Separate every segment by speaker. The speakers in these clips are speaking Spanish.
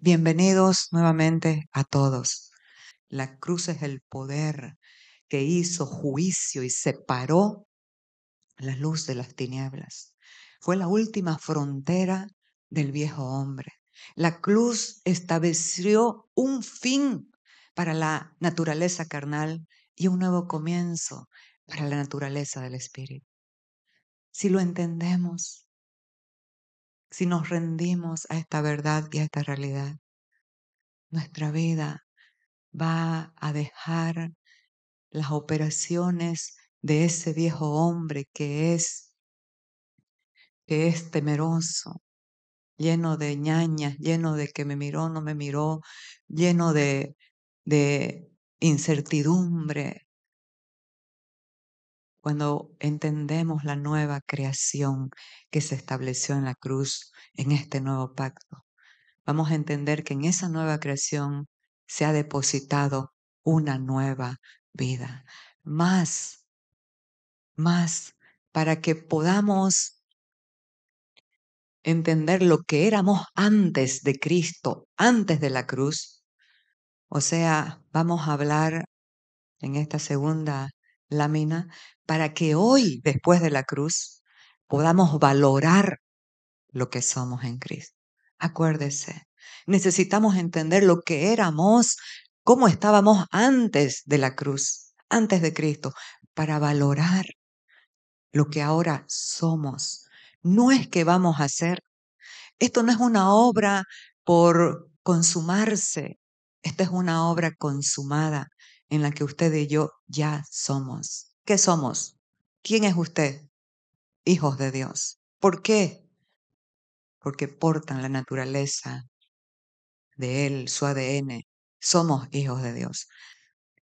Speaker 1: Bienvenidos nuevamente a todos. La cruz es el poder que hizo juicio y separó la luz de las tinieblas. Fue la última frontera del viejo hombre. La cruz estableció un fin para la naturaleza carnal y un nuevo comienzo para la naturaleza del espíritu. Si lo entendemos, si nos rendimos a esta verdad y a esta realidad, nuestra vida va a dejar las operaciones de ese viejo hombre que es temeroso, lleno de ñañas, lleno de que me miró, no me miró, lleno de incertidumbre. Cuando entendemos la nueva creación que se estableció en la cruz, en este nuevo pacto, vamos a entender que en esa nueva creación se ha depositado una nueva vida. Más para que podamos entender lo que éramos antes de Cristo, antes de la cruz. O sea, vamos a hablar en esta segunda lámina para que hoy, después de la cruz, podamos valorar lo que somos en Cristo. Acuérdese, necesitamos entender lo que éramos, cómo estábamos antes de la cruz, antes de Cristo, para valorar lo que ahora somos. No es que vamos a hacer. Esto no es una obra por consumarse. Esta es una obra consumada en la que usted y yo ya somos. ¿Qué somos? ¿Quién es usted? Hijos de Dios. ¿Por qué? Porque portan la naturaleza de Él, su ADN. Somos hijos de Dios.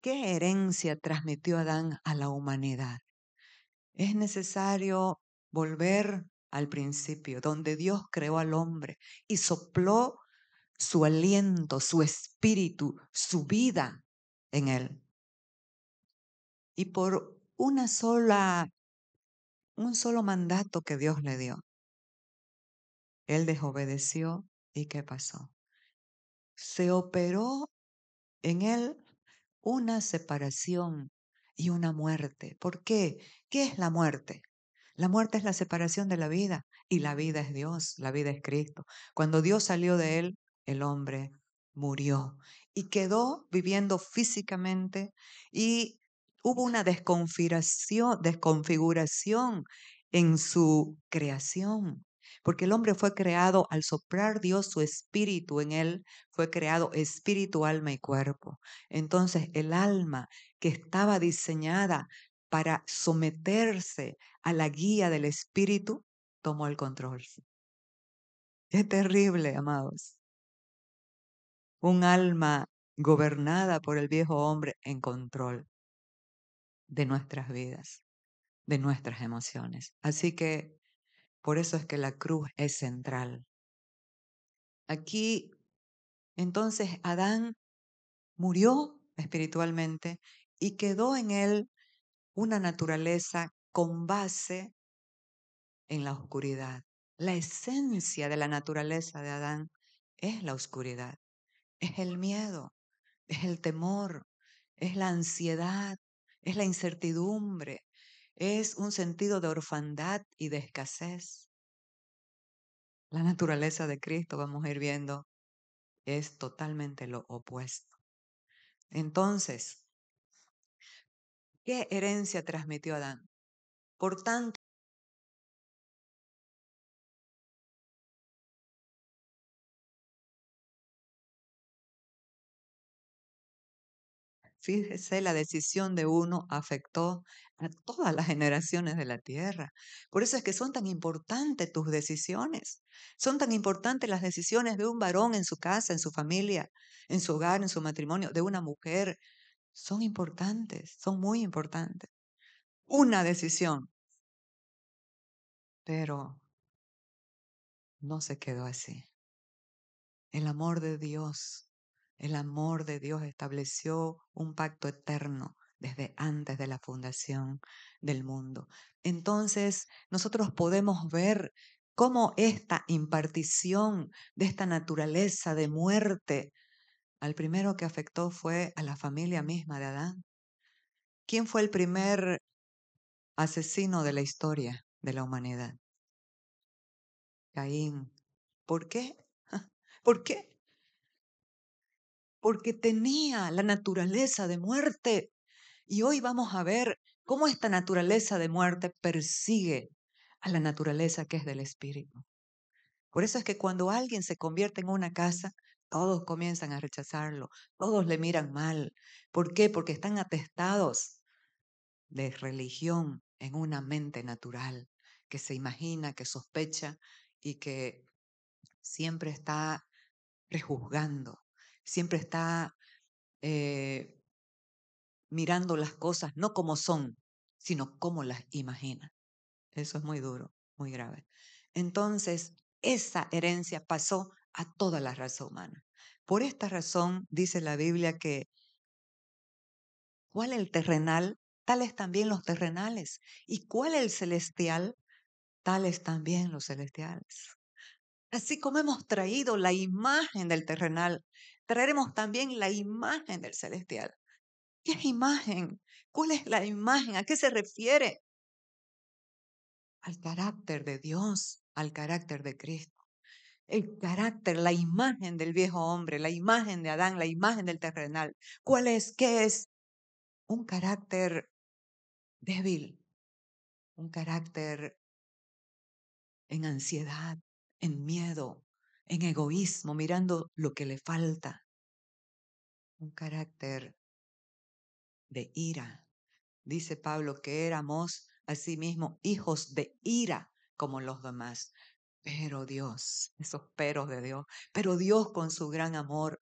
Speaker 1: ¿Qué herencia transmitió Adán a la humanidad? Es necesario volver al principio, donde Dios creó al hombre y sopló su aliento, su espíritu, su vida en él. Y por un solo mandato que Dios le dio, él desobedeció. ¿Y qué pasó? Se operó en él una separación y una muerte. ¿Por qué? ¿Qué es la muerte? La muerte es la separación de la vida y la vida es Dios, la vida es Cristo. Cuando Dios salió de él, el hombre murió y quedó viviendo físicamente y hubo una desconfiguración en su creación. Porque el hombre fue creado al soplar Dios su espíritu en él, fue creado espíritu, alma y cuerpo. Entonces el alma que estaba diseñada para someterse a la guía del espíritu, tomó el control. Es terrible, amados. Un alma gobernada por el viejo hombre en control de nuestras vidas, de nuestras emociones. Así que por eso es que la cruz es central. Aquí, entonces, Adán murió espiritualmente y quedó en él una naturaleza con base en la oscuridad. La esencia de la naturaleza de Adán es la oscuridad, es el miedo, es el temor, es la ansiedad, es la incertidumbre, es un sentido de orfandad y de escasez. La naturaleza de Cristo, vamos a ir viendo, es totalmente lo opuesto. Entonces, ¿qué herencia transmitió Adán? Por tanto, fíjese, la decisión de uno afectó a todas las generaciones de la tierra. Por eso es que son tan importantes tus decisiones. Son tan importantes las decisiones de un varón en su casa, en su familia, en su hogar, en su matrimonio, de una mujer. Son importantes, son muy importantes. Una decisión, pero no se quedó así. El amor de Dios estableció un pacto eterno desde antes de la fundación del mundo. Entonces, nosotros podemos ver cómo esta impartición de esta naturaleza de muerte al primero que afectó fue a la familia misma de Adán. ¿Quién fue el primer asesino de la historia de la humanidad? Caín. ¿Por qué? ¿Por qué? Porque tenía la naturaleza de muerte. Y hoy vamos a ver cómo esta naturaleza de muerte persigue a la naturaleza que es del espíritu. Por eso es que cuando alguien se convierte en una casa, todos comienzan a rechazarlo, todos le miran mal. ¿Por qué? Porque están atestados de religión en una mente natural que se imagina, que sospecha y que siempre está prejuzgando, siempre está eh, mirando las cosas no como son, sino como las imagina. Eso es muy duro, muy grave. Entonces, esa herencia pasó a toda la raza humana. Por esta razón, dice la Biblia que cuál el terrenal, tales también los terrenales, y cuál el celestial, tales también los celestiales. Así como hemos traído la imagen del terrenal, traeremos también la imagen del celestial. ¿Qué es imagen? ¿Cuál es la imagen? ¿A qué se refiere? Al carácter de Dios, al carácter de Cristo. El carácter, la imagen del viejo hombre, la imagen de Adán, la imagen del terrenal. ¿Cuál es? ¿Qué es? Un carácter débil, un carácter en ansiedad, en miedo, en egoísmo, mirando lo que le falta. Un carácter de ira. Dice Pablo que éramos asimismo hijos de ira como los demás. Pero Dios, esos peros de Dios, pero Dios con su gran amor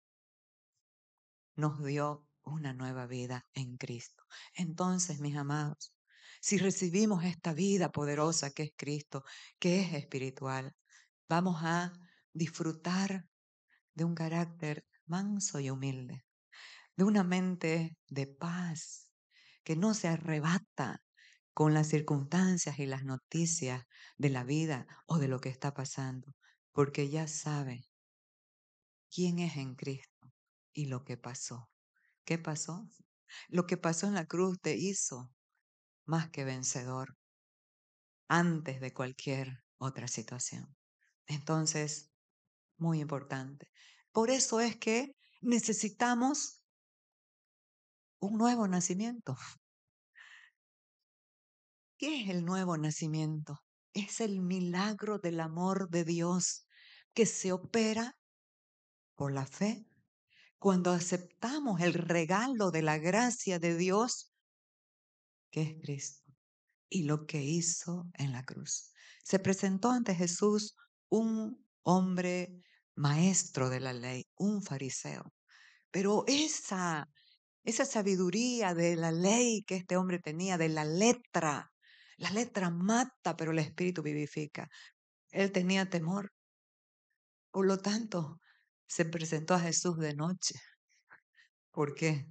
Speaker 1: nos dio una nueva vida en Cristo. Entonces, mis amados, si recibimos esta vida poderosa que es Cristo, que es espiritual, vamos a disfrutar de un carácter manso y humilde, de una mente de paz que no se arrebata con las circunstancias y las noticias de la vida o de lo que está pasando, porque ya sabe quién es en Cristo y lo que pasó. ¿Qué pasó? Lo que pasó en la cruz te hizo más que vencedor antes de cualquier otra situación. Entonces, muy importante. Por eso es que necesitamos un nuevo nacimiento. ¿Qué es el nuevo nacimiento? Es el milagro del amor de Dios que se opera por la fe cuando aceptamos el regalo de la gracia de Dios, que es Cristo, y lo que hizo en la cruz. Se presentó ante Jesús un hombre maestro de la ley, un fariseo, pero esa sabiduría de la ley que este hombre tenía, de la letra mata, pero el espíritu vivifica. Él tenía temor. Por lo tanto, se presentó a Jesús de noche. ¿Por qué?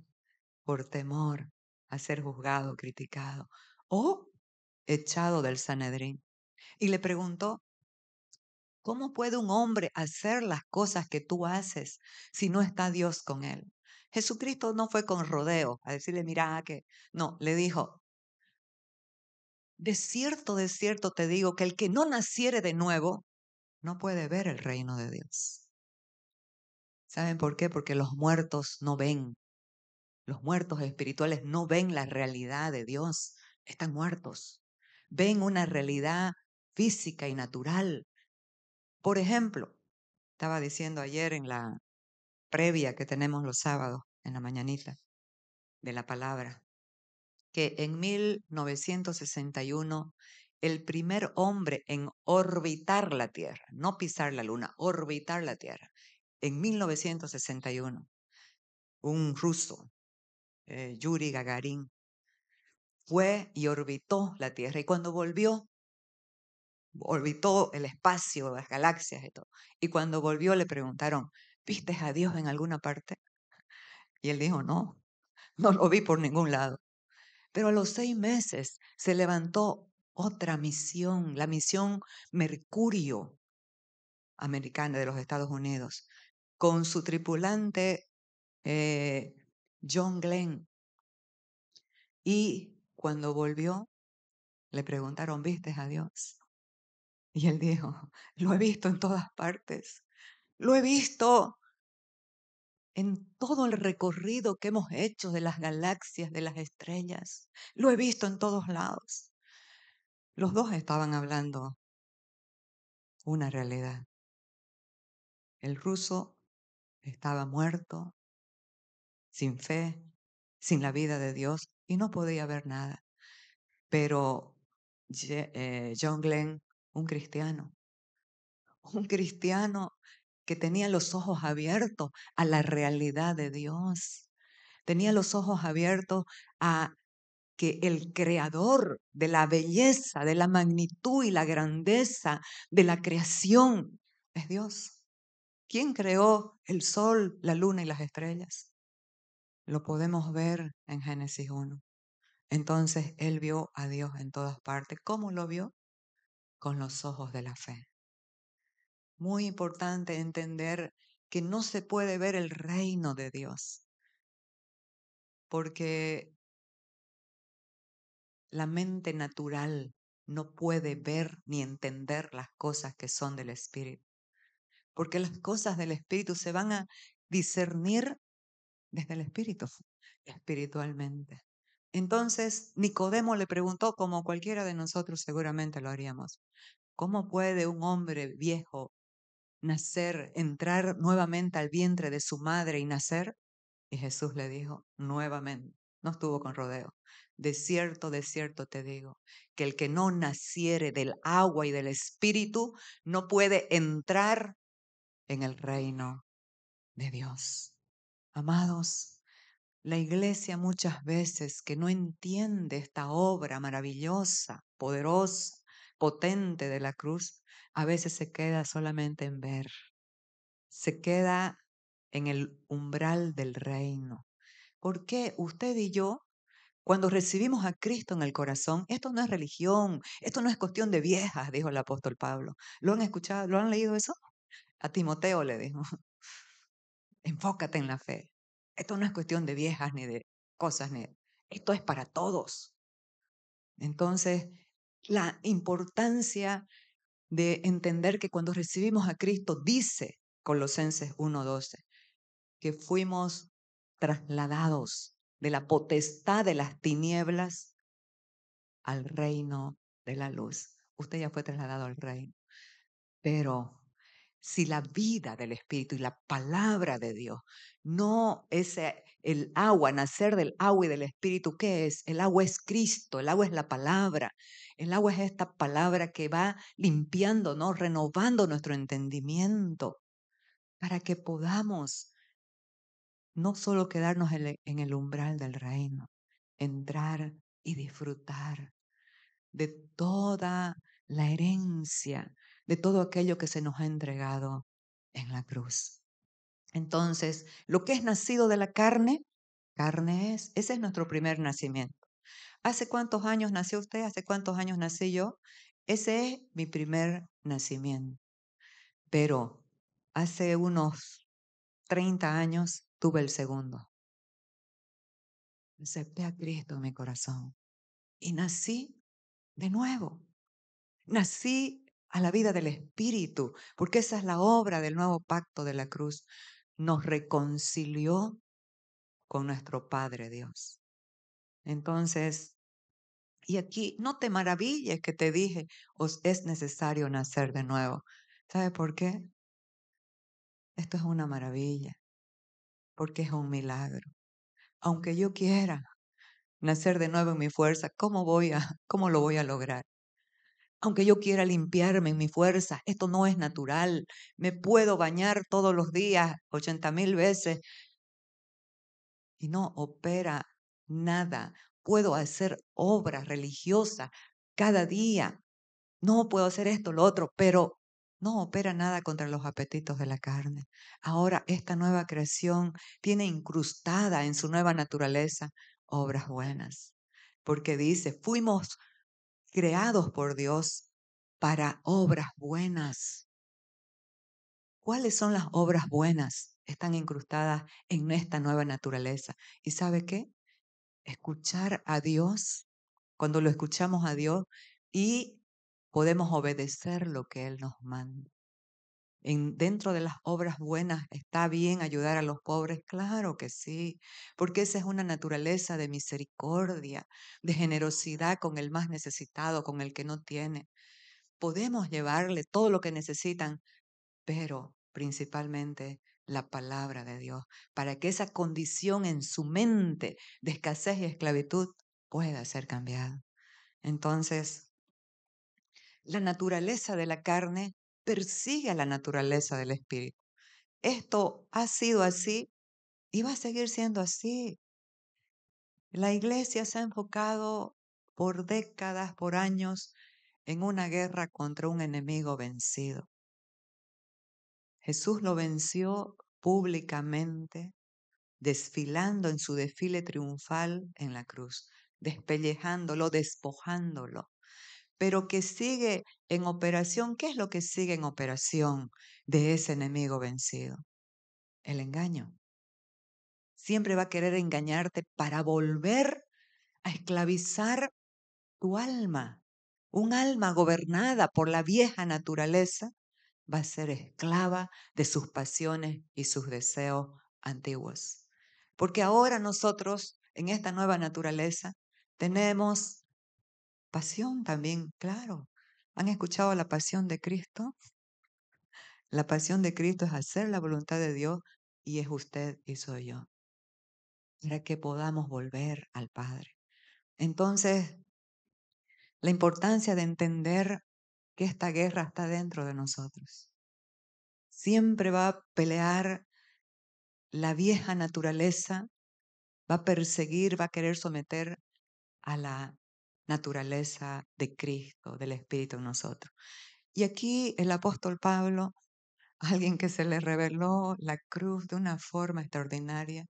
Speaker 1: Por temor a ser juzgado, criticado o echado del Sanedrín. Y le preguntó, ¿cómo puede un hombre hacer las cosas que tú haces si no está Dios con él? Jesucristo no fue con rodeo a decirle, mira, que no, le dijo, de cierto te digo que el que no naciere de nuevo no puede ver el reino de Dios. ¿Saben por qué? Porque los muertos no ven. Los muertos espirituales no ven la realidad de Dios. Están muertos. Ven una realidad física y natural. Por ejemplo, estaba diciendo ayer en la previa que tenemos los sábados, en la mañanita, de la palabra, que en 1961 el primer hombre en orbitar la Tierra, no pisar la Luna, orbitar la Tierra, en 1961, un ruso, Yuri Gagarin, fue y orbitó la Tierra y cuando volvió, orbitó el espacio, las galaxias y todo. Y cuando volvió le preguntaron, ¿viste a Dios en alguna parte? Y él dijo, no lo vi por ningún lado. Pero a los 6 meses se levantó otra misión, la misión Mercurio americana de los Estados Unidos, con su tripulante eh, John Glenn. Y cuando volvió, le preguntaron, ¿viste a Dios? Y él dijo, lo he visto en todas partes, lo he visto en todo el recorrido que hemos hecho de las galaxias, de las estrellas, lo he visto en todos lados. Los dos estaban hablando una realidad. El ruso estaba muerto, sin fe, sin la vida de Dios y no podía ver nada. Pero John Glenn, un cristiano, un cristiano que tenía los ojos abiertos a la realidad de Dios, tenía los ojos abiertos a que el creador de la belleza, de la magnitud y la grandeza de la creación es Dios. ¿Quién creó el sol, la luna y las estrellas? Lo podemos ver en Génesis 1. Entonces él vio a Dios en todas partes. ¿Cómo lo vio? Con los ojos de la fe. Muy importante entender que no se puede ver el reino de Dios, porque la mente natural no puede ver ni entender las cosas que son del Espíritu, porque las cosas del Espíritu se van a discernir desde el Espíritu, espiritualmente. Entonces, Nicodemo le preguntó, como cualquiera de nosotros seguramente lo haríamos, ¿cómo puede un hombre viejo nacer, entrar nuevamente al vientre de su madre y nacer? Y Jesús le dijo nuevamente, no estuvo con rodeo, de cierto te digo, que el que no naciere del agua y del espíritu no puede entrar en el reino de Dios. Amados, la iglesia muchas veces que no entiende esta obra maravillosa, poderosa, potente de la cruz, a veces se queda solamente en ver, se queda en el umbral del reino. ¿Por qué usted y yo, cuando recibimos a Cristo en el corazón, esto no es religión, esto no es cuestión de viejas, dijo el apóstol Pablo? ¿Lo han escuchado? ¿Lo han leído eso? A Timoteo le dijo, enfócate en la fe. Esto no es cuestión de viejas ni de cosas, esto es para todos. Entonces, la importancia de entender que cuando recibimos a Cristo, dice Colosenses 1:12, que fuimos trasladados de la potestad de las tinieblas al reino de la luz. Usted ya fue trasladado al reino. Pero si la vida del Espíritu y la palabra de Dios no es el agua, nacer del agua y del Espíritu, ¿qué es? El agua es Cristo, el agua es la palabra. El agua es esta palabra que va limpiándonos, renovando nuestro entendimiento para que podamos no solo quedarnos en el umbral del reino, entrar y disfrutar de toda la herencia, de todo aquello que se nos ha entregado en la cruz. Entonces, lo que es nacido de la carne, carne es. Ese es nuestro primer nacimiento. ¿Hace cuántos años nació usted? ¿Hace cuántos años nací yo? Ese es mi primer nacimiento. Pero hace unos 30 años tuve el segundo. Acepté a Cristo en mi corazón y nací de nuevo. Nací a la vida del Espíritu, porque esa es la obra del nuevo pacto de la cruz. Nos reconcilió con nuestro Padre Dios. Entonces, y aquí no te maravilles que te dije, os es necesario nacer de nuevo. ¿Sabe por qué? Esto es una maravilla, porque es un milagro. Aunque yo quiera nacer de nuevo en mi fuerza, cómo lo voy a lograr? Aunque yo quiera limpiarme en mi fuerza, esto no es natural. Me puedo bañar todos los días 80,000 veces y no opera nada. Puedo hacer obras religiosas cada día. No puedo hacer esto, lo otro, pero no opera nada contra los apetitos de la carne. Ahora esta nueva creación tiene incrustada en su nueva naturaleza obras buenas, porque dice, fuimos creados por Dios para obras buenas. ¿Cuáles son las obras buenas? Están incrustadas en esta nueva naturaleza. ¿Y sabe qué? Escuchar a Dios, cuando lo escuchamos a Dios y podemos obedecer lo que Él nos manda. Dentro de las obras buenas está bien ayudar a los pobres, claro que sí, porque esa es una naturaleza de misericordia, de generosidad con el más necesitado, con el que no tiene. Podemos llevarle todo lo que necesitan, pero principalmente la palabra de Dios, para que esa condición en su mente de escasez y esclavitud pueda ser cambiada. Entonces, la naturaleza de la carne persigue a la naturaleza del espíritu. Esto ha sido así y va a seguir siendo así. La iglesia se ha enfocado por décadas, por años, en una guerra contra un enemigo vencido. Jesús lo venció públicamente, desfilando en su desfile triunfal en la cruz, despellejándolo, despojándolo, pero que sigue en operación. ¿Qué es lo que sigue en operación de ese enemigo vencido? El engaño. Siempre va a querer engañarte para volver a esclavizar tu alma. Un alma gobernada por la vieja naturaleza va a ser esclava de sus pasiones y sus deseos antiguos. Porque ahora nosotros, en esta nueva naturaleza, tenemos pasión también, claro. ¿Han escuchado la pasión de Cristo? La pasión de Cristo es hacer la voluntad de Dios y es usted y soy yo, para que podamos volver al Padre. Entonces, la importancia de entender que esta guerra está dentro de nosotros. Siempre va a pelear la vieja naturaleza, va a perseguir, va a querer someter a la naturaleza de Cristo, del Espíritu en nosotros. Y aquí el apóstol Pablo, alguien que se le reveló la cruz de una forma extraordinaria,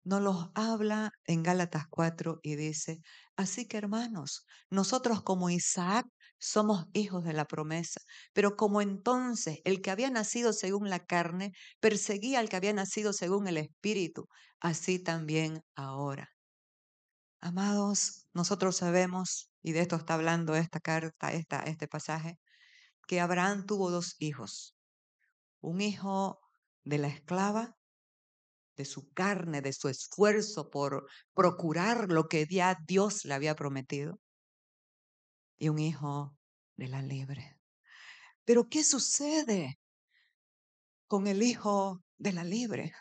Speaker 1: nos los habla en Gálatas 4 y dice: así que hermanos, nosotros como Isaac somos hijos de la promesa, pero como entonces el que había nacido según la carne perseguía al que había nacido según el Espíritu, así también ahora. Amados, nosotros sabemos, y de esto está hablando esta carta, este pasaje, que Abraham tuvo dos hijos, un hijo de la esclava, de su carne, de su esfuerzo por procurar lo que ya Dios le había prometido, y un hijo de la libre. Pero ¿qué sucede con el hijo de la libre?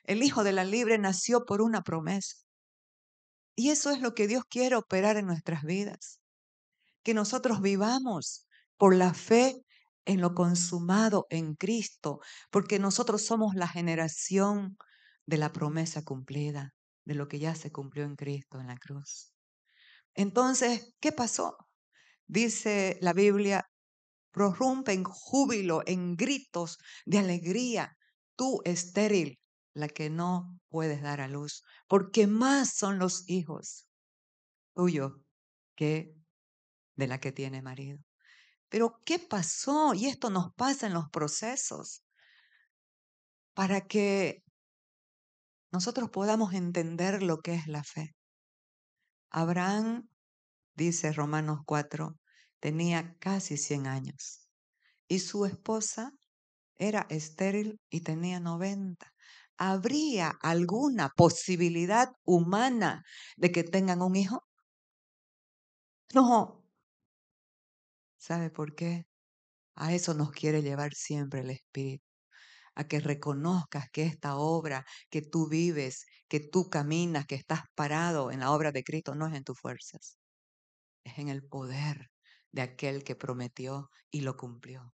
Speaker 1: El hijo de la libre nació por una promesa. Y eso es lo que Dios quiere operar en nuestras vidas. Que nosotros vivamos por la fe en lo consumado en Cristo, porque nosotros somos la generación de la promesa cumplida, de lo que ya se cumplió en Cristo en la cruz. Entonces, ¿qué pasó? Dice la Biblia: prorrumpe en júbilo, en gritos de alegría, tú estéril, la que no puedes dar a luz, porque más son los hijos tuyos que de la que tiene marido. Pero ¿qué pasó? Y esto nos pasa en los procesos, para que nosotros podamos entender lo que es la fe. Abraham, dice Romanos 4, tenía casi 100 años y su esposa era estéril y tenía 90. ¿Habría alguna posibilidad humana de que tengan un hijo? No. ¿Sabe por qué? A eso nos quiere llevar siempre el Espíritu, a que reconozcas que esta obra que tú vives, que tú caminas, que estás parado en la obra de Cristo, no es en tus fuerzas, es en el poder de aquel que prometió y lo cumplió.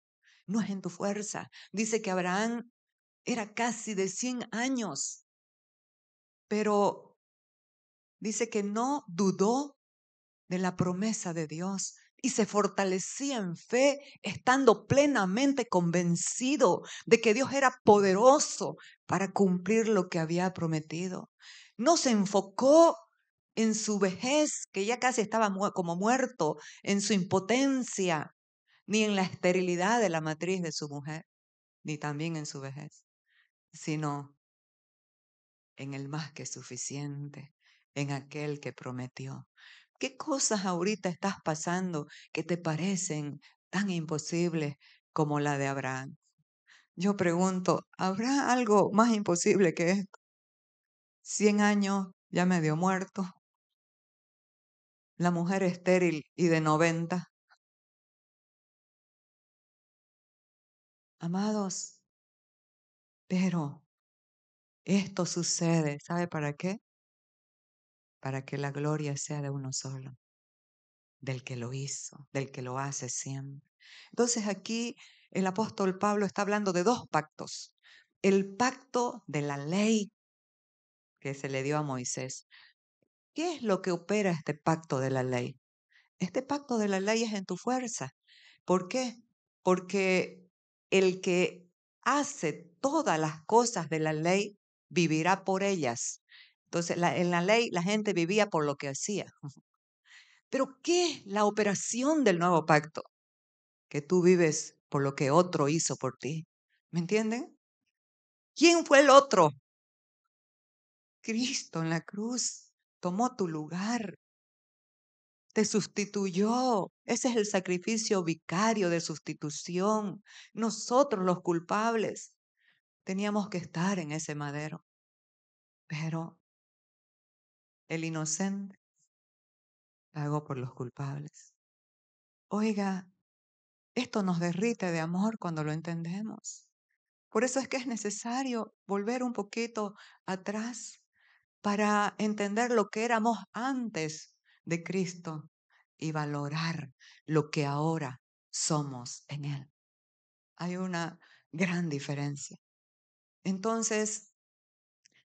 Speaker 1: No es en tu fuerza. Dice que Abraham era casi de 100 años, pero dice que no dudó de la promesa de Dios y se fortalecía en fe, estando plenamente convencido de que Dios era poderoso para cumplir lo que había prometido. No se enfocó en su vejez, que ya casi estaba como muerto, en su impotencia, ni en la esterilidad de la matriz de su mujer, ni también en su vejez, sino en el más que suficiente, en aquel que prometió. ¿Qué cosas ahorita estás pasando que te parecen tan imposibles como la de Abraham? Yo pregunto, ¿habrá algo más imposible que esto? 100 años ya medio muerto, la mujer estéril y de 90. Amados, pero esto sucede, ¿sabe para qué? Para que la gloria sea de uno solo, del que lo hizo, del que lo hace siempre. Entonces aquí el apóstol Pablo está hablando de dos pactos. El pacto de la ley que se le dio a Moisés. ¿Qué es lo que opera este pacto de la ley? Este pacto de la ley es en tu fuerza. ¿Por qué? Porque el que hace todas las cosas de la ley vivirá por ellas. Entonces, en la ley la gente vivía por lo que hacía. Pero ¿qué es la operación del nuevo pacto? Que tú vives por lo que otro hizo por ti. ¿Me entienden? ¿Quién fue el otro? Cristo en la cruz tomó tu lugar, te sustituyó. Ese es el sacrificio vicario de sustitución. Nosotros los culpables teníamos que estar en ese madero, pero el inocente pagó por los culpables. Oiga, esto nos derrite de amor cuando lo entendemos. Por eso es que es necesario volver un poquito atrás para entender lo que éramos antes de Cristo y valorar lo que ahora somos en Él. Hay una gran diferencia. Entonces,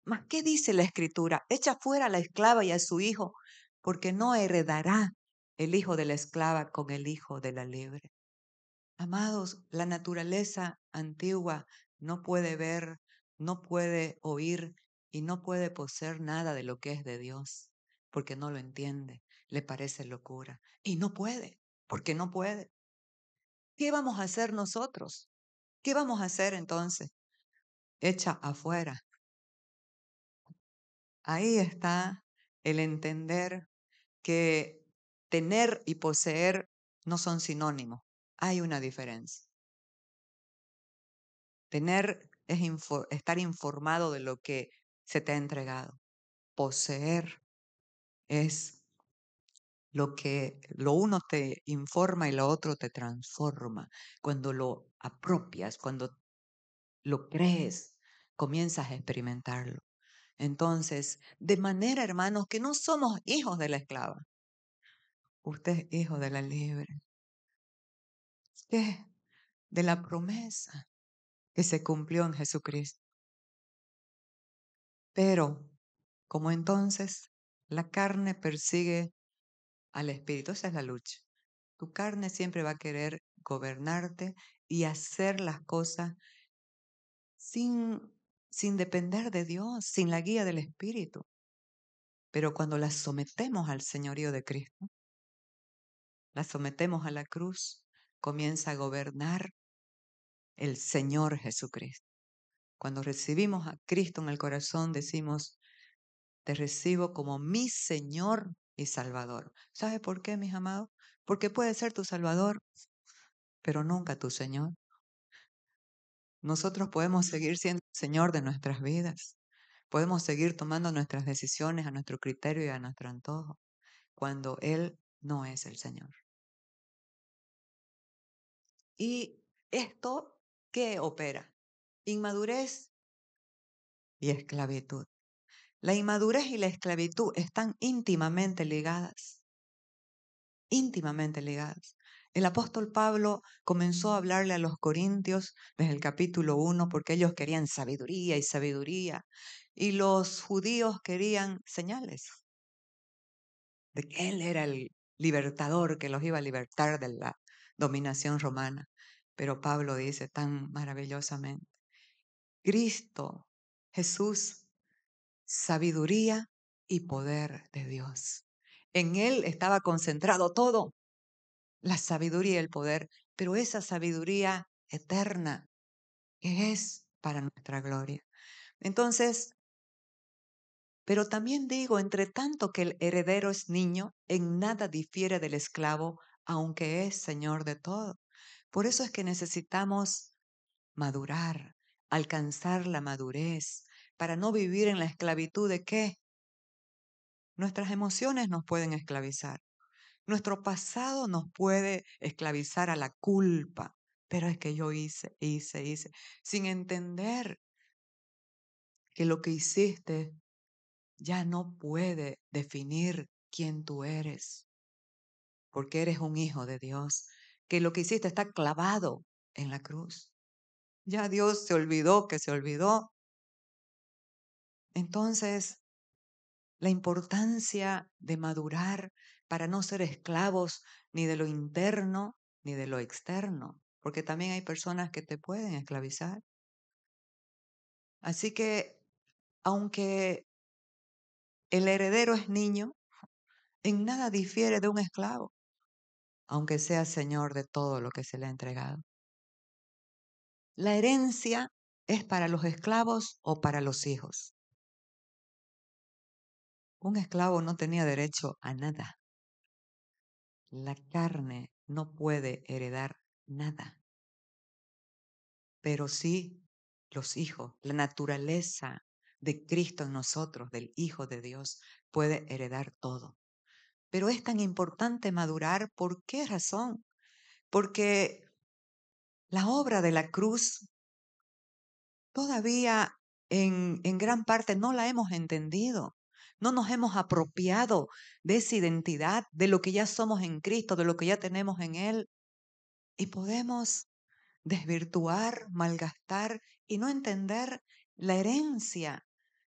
Speaker 1: ¿más qué dice la Escritura? Echa fuera a la esclava y a su hijo, porque no heredará el hijo de la esclava con el hijo de la libre. Amados, la naturaleza antigua no puede ver, no puede oír y no puede poseer nada de lo que es de Dios, porque no lo entiende, le parece locura. Y no puede, porque no puede. ¿Qué vamos a hacer nosotros? ¿Qué vamos a hacer entonces? Echa afuera. Ahí está el entender que tener y poseer no son sinónimos. Hay una diferencia. Tener es estar informado de lo que se te ha entregado. Poseer es lo que lo uno te informa y lo otro te transforma. Cuando lo apropias, cuando lo crees, comienzas a experimentarlo. Entonces, de manera, hermanos, que no somos hijos de la esclava. Usted es hijo de la libre. ¿Qué? De la promesa que se cumplió en Jesucristo. Pero, como entonces, la carne persigue al espíritu, esa es la lucha. Tu carne siempre va a querer gobernarte y hacer las cosas sin, sin depender de Dios, sin la guía del espíritu. Pero cuando las sometemos al señorío de Cristo, las sometemos a la cruz, comienza a gobernar el Señor Jesucristo. Cuando recibimos a Cristo en el corazón, decimos, te recibo como mi Señor y Salvador. ¿Sabe por qué, mis amados? Porque puede ser tu Salvador, pero nunca tu Señor. Nosotros podemos seguir siendo Señor de nuestras vidas. Podemos seguir tomando nuestras decisiones a nuestro criterio y a nuestro antojo, cuando Él no es el Señor. ¿Y esto qué opera? Inmadurez y esclavitud. La inmadurez y la esclavitud están íntimamente ligadas. Íntimamente ligadas. El apóstol Pablo comenzó a hablarle a los corintios desde el capítulo 1 porque ellos querían sabiduría y sabiduría y los judíos querían señales de que él era el libertador que los iba a libertar de la dominación romana. Pero Pablo dice tan maravillosamente, Cristo, Jesús, sabiduría y poder de Dios. En Él estaba concentrado todo, la sabiduría y el poder, pero esa sabiduría eterna que es para nuestra gloria. Entonces, pero también digo, entre tanto que el heredero es niño, en nada difiere del esclavo, aunque es señor de todo. Por eso es que necesitamos madurar, alcanzar la madurez, para no vivir en la esclavitud de qué. Nuestras emociones nos pueden esclavizar. Nuestro pasado nos puede esclavizar a la culpa. Pero es que yo hice, sin entender que lo que hiciste ya no puede definir quién tú eres, porque eres un hijo de Dios, que lo que hiciste está clavado en la cruz. Ya Dios se olvidó que se olvidó. Entonces, la importancia de madurar para no ser esclavos ni de lo interno ni de lo externo, porque también hay personas que te pueden esclavizar. Así que, aunque el heredero es niño, en nada difiere de un esclavo, aunque sea señor de todo lo que se le ha entregado. La herencia es para los esclavos o para los hijos. Un esclavo no tenía derecho a nada. La carne no puede heredar nada, pero sí los hijos, la naturaleza de Cristo en nosotros, del Hijo de Dios, puede heredar todo. Pero es tan importante madurar, ¿por qué razón? Porque la obra de la cruz todavía en gran parte no la hemos entendido. No nos hemos apropiado de esa identidad, de lo que ya somos en Cristo, de lo que ya tenemos en Él. Y podemos desvirtuar, malgastar y no entender la herencia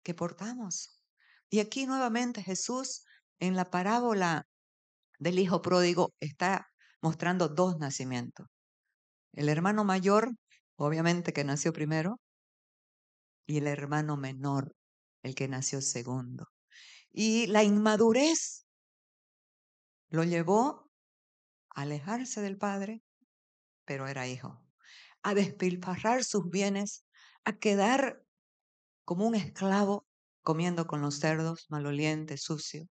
Speaker 1: que portamos. Y aquí nuevamente Jesús en la parábola del hijo pródigo está mostrando dos nacimientos. El hermano mayor, obviamente que nació primero, y el hermano menor, el que nació segundo. Y la inmadurez lo llevó a alejarse del padre, pero era hijo, a despilfarrar sus bienes, a quedar como un esclavo comiendo con los cerdos, maloliente, sucio,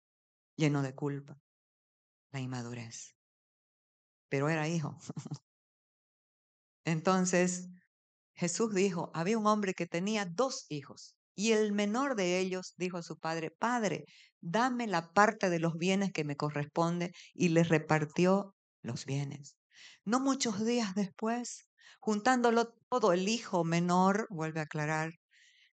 Speaker 1: lleno de culpa. La inmadurez. Pero era hijo. Entonces, Jesús dijo, había un hombre que tenía dos hijos y el menor de ellos dijo a su padre, Padre, dame la parte de los bienes que me corresponde y le repartió los bienes. No muchos días después, juntándolo todo, el hijo menor, vuelve a aclarar,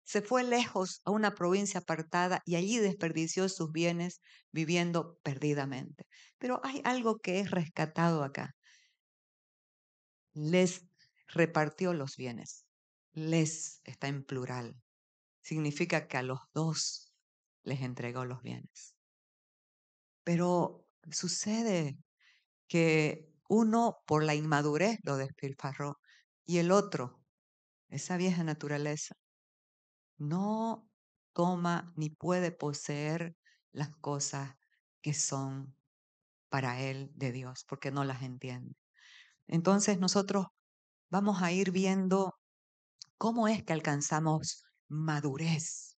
Speaker 1: se fue lejos a una provincia apartada y allí desperdició sus bienes viviendo perdidamente. Pero hay algo que es rescatado acá. Les repartió los bienes. Les está en plural. Significa que a los dos les entregó los bienes. Pero sucede que uno por la inmadurez lo despilfarró y el otro, esa vieja naturaleza, no toma ni puede poseer las cosas que son para él de Dios, porque no las entiende. Entonces nosotros vamos a ir viendo cómo es que alcanzamos madurez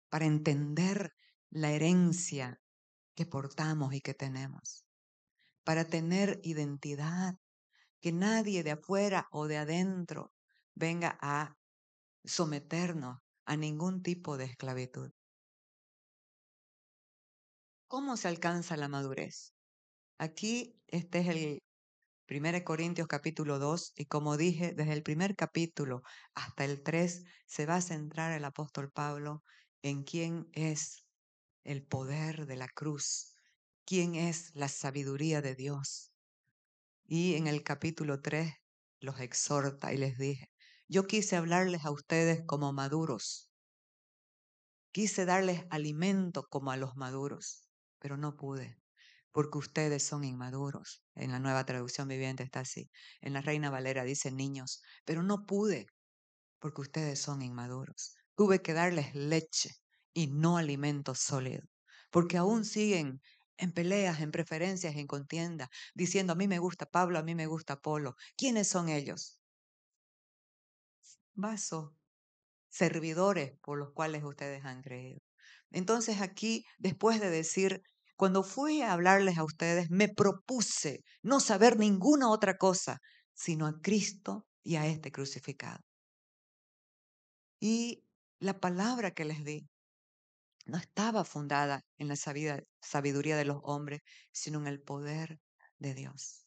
Speaker 1: para entender la herencia que portamos y que tenemos, para tener identidad, que nadie de afuera o de adentro venga a someternos a ningún tipo de esclavitud. ¿Cómo se alcanza la madurez? Aquí este es el 1 Corintios capítulo 2 y como dije, desde el primer capítulo hasta el 3 se va a centrar el apóstol Pablo en quién es el poder de la cruz, quién es la sabiduría de Dios. Y en el capítulo 3 los exhorta y les dije, yo quise hablarles a ustedes como maduros, quise darles alimento como a los maduros, pero no pude, porque ustedes son inmaduros. En la Nueva Traducción Viviente está así. En la Reina Valera dice niños, pero no pude, porque ustedes son inmaduros. Tuve que darles leche y no alimento sólido. porque aún siguen en peleas, en preferencias, en contienda, diciendo a mí me gusta Pablo, a mí me gusta Apolo. ¿Quiénes son ellos? Vasos, servidores por los cuales ustedes han creído. Entonces aquí, después de decir, cuando fui a hablarles a ustedes, me propuse no saber ninguna otra cosa, sino a Cristo y a este crucificado. Y la palabra que les di no estaba fundada en la sabiduría de los hombres, sino en el poder de Dios.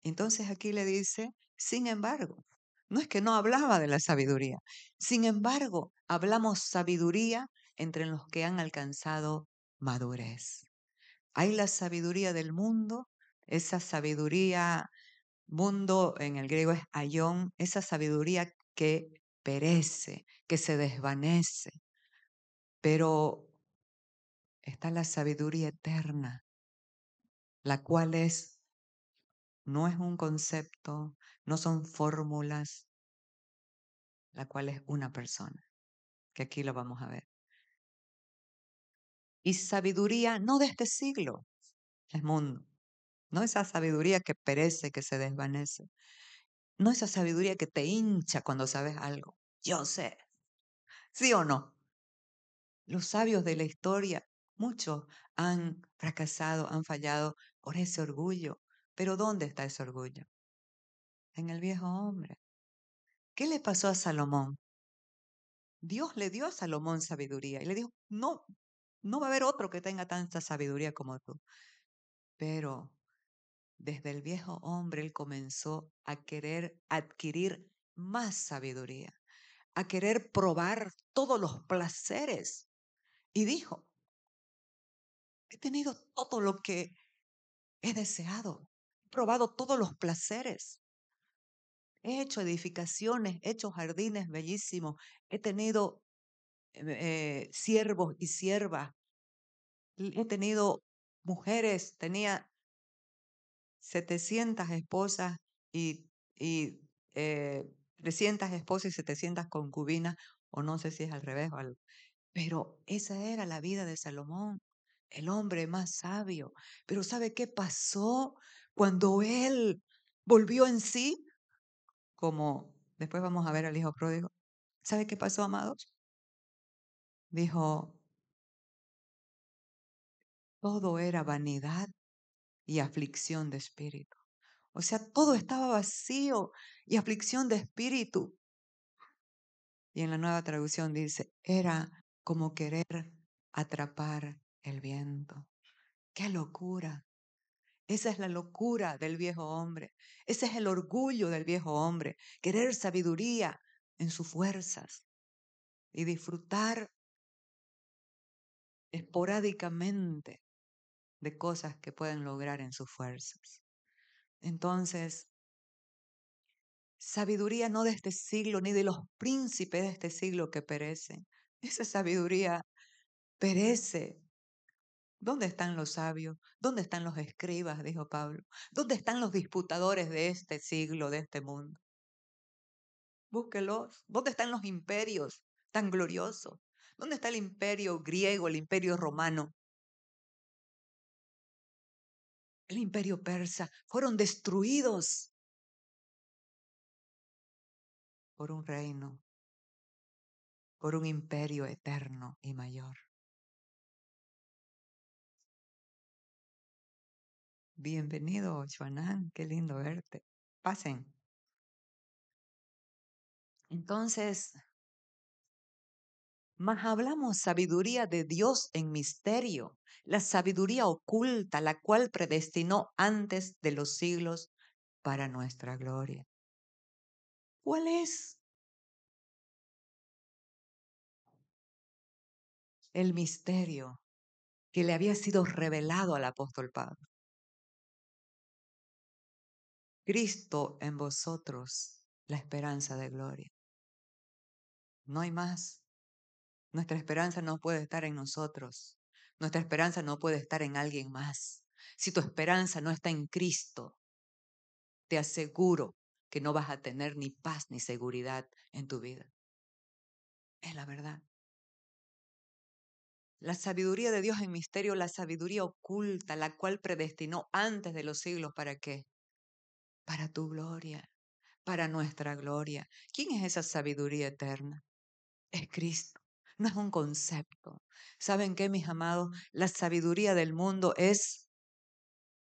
Speaker 1: Entonces aquí le dice, sin embargo, no es que no hablaba de la sabiduría, sin embargo, hablamos sabiduría entre los que han alcanzado madurez. Hay la sabiduría del mundo, esa sabiduría, mundo en el griego es aión, esa sabiduría que perece, que se desvanece, pero está la sabiduría eterna, la cual no es un concepto, no son fórmulas, la cual es una persona, que aquí lo vamos a ver. Y sabiduría no de este siglo, es mundo, no esa sabiduría que perece, que se desvanece, no esa sabiduría que te hincha cuando sabes algo. Yo sé, ¿sí o no? Los sabios de la historia, muchos han fracasado, han fallado por ese orgullo. Pero ¿dónde está ese orgullo? En el viejo hombre. ¿Qué le pasó a Salomón? Dios le dio a Salomón sabiduría y le dijo, no, no va a haber otro que tenga tanta sabiduría como tú. Pero desde el viejo hombre él comenzó a querer adquirir más sabiduría, a querer probar todos los placeres. Y dijo, he tenido todo lo que he deseado, he probado todos los placeres, he hecho edificaciones, he hecho jardines bellísimos, he tenido siervos y siervas, he tenido mujeres, tenía 700 esposas y 300 esposas y 700 concubinas, o no sé si es al revés, pero esa era la vida de Salomón, el hombre más sabio. Pero ¿sabe qué pasó cuando él volvió en sí? Como después vamos a ver al hijo pródigo. ¿Sabe qué pasó, amados? Dijo, todo era vanidad y aflicción de espíritu. O sea, todo estaba vacío y aflicción de espíritu. Y en la nueva traducción dice, era como querer atrapar el viento. ¡Qué locura! Esa es la locura del viejo hombre. Ese es el orgullo del viejo hombre. Querer sabiduría en sus fuerzas y disfrutar esporádicamente de cosas que pueden lograr en sus fuerzas. Entonces, sabiduría no de este siglo ni de los príncipes de este siglo que perecen. Esa sabiduría perece. ¿Dónde están los sabios? ¿Dónde están los escribas? Dijo Pablo. ¿Dónde están los disputadores de este siglo, de este mundo? Búsquelos. ¿Dónde están los imperios tan gloriosos? ¿Dónde está el imperio griego, el imperio romano, el imperio persa? Fueron destruidos por un reino, por un imperio eterno y mayor. Bienvenido, Joanán. Qué lindo verte. Pasen. Entonces, mas hablamos sabiduría de Dios en misterio, la sabiduría oculta, la cual predestinó antes de los siglos para nuestra gloria. ¿Cuál es el misterio que le había sido revelado al apóstol Pablo? Cristo en vosotros, la esperanza de gloria. No hay más. Nuestra esperanza no puede estar en nosotros. Nuestra esperanza no puede estar en alguien más. Si tu esperanza no está en Cristo, te aseguro que no vas a tener ni paz ni seguridad en tu vida. Es la verdad. La sabiduría de Dios en misterio, la sabiduría oculta, la cual predestinó antes de los siglos. ¿Para qué? Para tu gloria, para nuestra gloria. ¿Quién es esa sabiduría eterna? Es Cristo. No es un concepto. ¿Saben qué, mis amados? La sabiduría del mundo es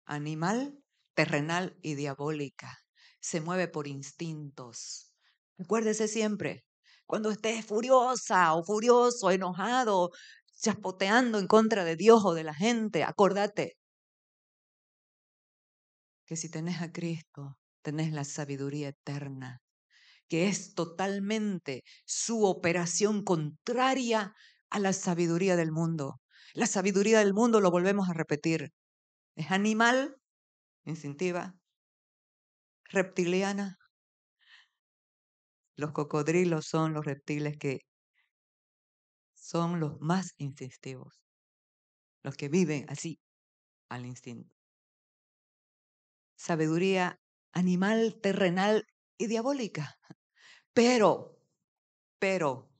Speaker 1: animal, terrenal y diabólica. Se mueve por instintos. Acuérdese siempre, cuando estés furiosa o furioso, enojado, chaspoteando en contra de Dios o de la gente, acordate que si tenés a Cristo, tenés la sabiduría eterna, que es totalmente su operación contraria a la sabiduría del mundo. La sabiduría del mundo, lo volvemos a repetir, es animal, instintiva, reptiliana. Los cocodrilos son los reptiles que son los más instintivos, los que viven así, al instinto. Sabiduría animal, terrenal y diabólica. Pero, pero,